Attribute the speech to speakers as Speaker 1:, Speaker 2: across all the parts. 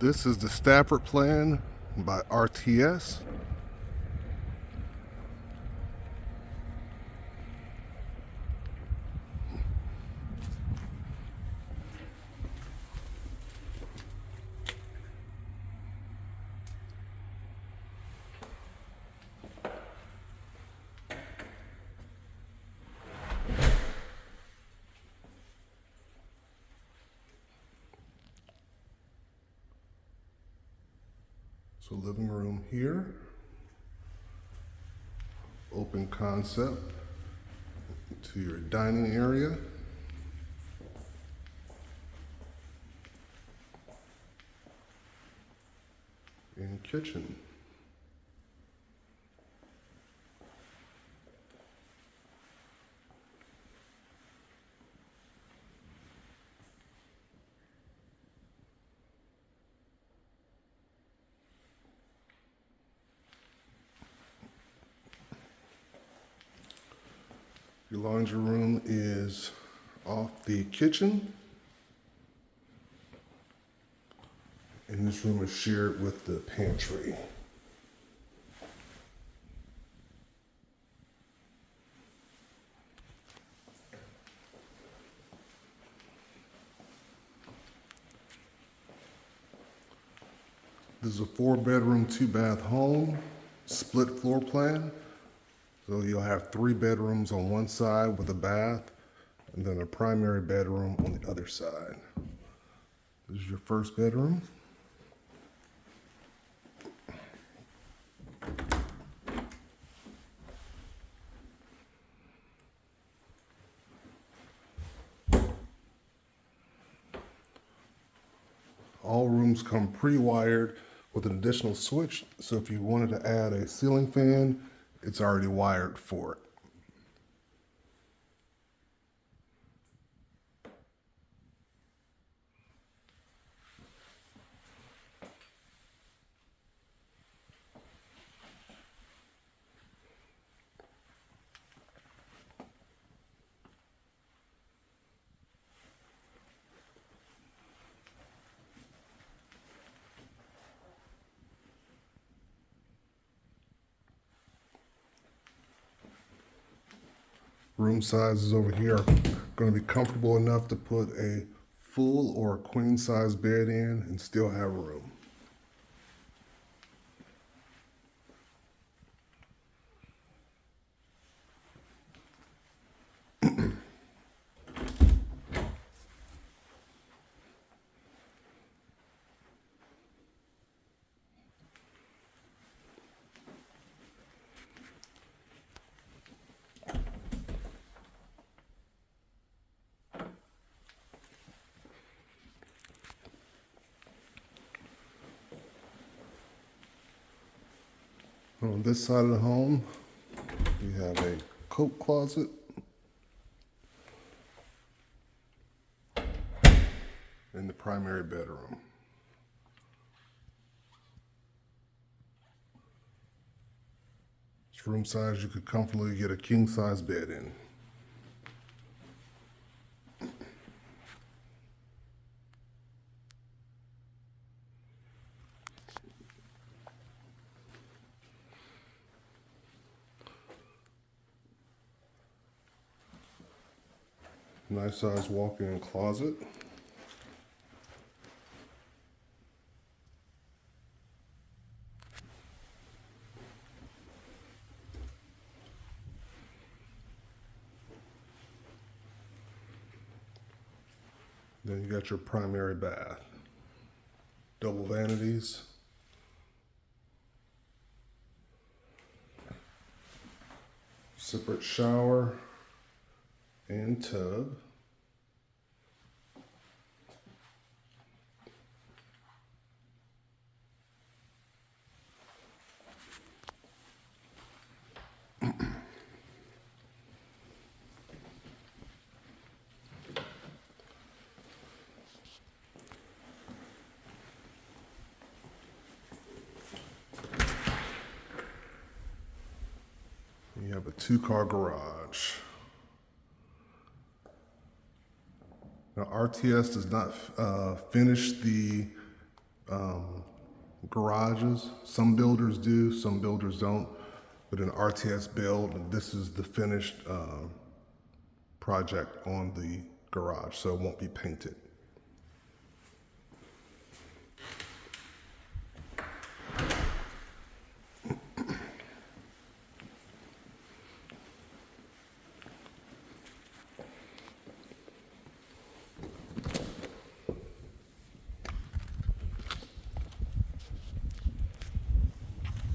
Speaker 1: This is the Stafford Plan by RTS. So living room here, open concept to your dining area. And kitchen. Your laundry room is off the kitchen. And this room is shared with the pantry. This is a 4-bedroom, 2-bath home, split floor plan. So you'll have 3 bedrooms on one side with a bath, and then a primary bedroom on the other side. This is your first bedroom. All rooms come pre-wired with an additional switch, so if you wanted to add a ceiling fan, it's already wired for it. Room sizes over here are going to be comfortable enough to put a full or a queen size bed in and still have room. On this side of the home, we have a coat closet in the primary bedroom. This room size, you could comfortably get a king size bed in. Nice size walk-in closet. Then you got your primary bath. Double vanities. Separate shower and tub. You have a 2-car garage. Now RTS does not finish the garages. Some builders do, some builders don't. But in RTS build, this is the finished project on the garage, so it won't be painted.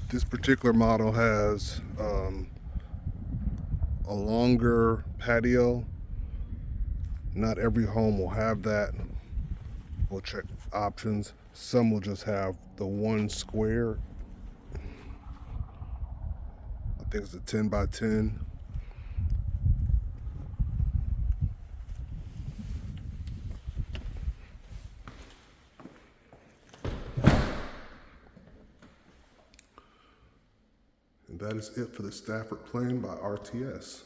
Speaker 1: This particular model has a longer patio. Not every home will have that. We'll check options. Some will just have the one square. I think it's a 10 by 10. And that is it for the Stafford Plan by RTS.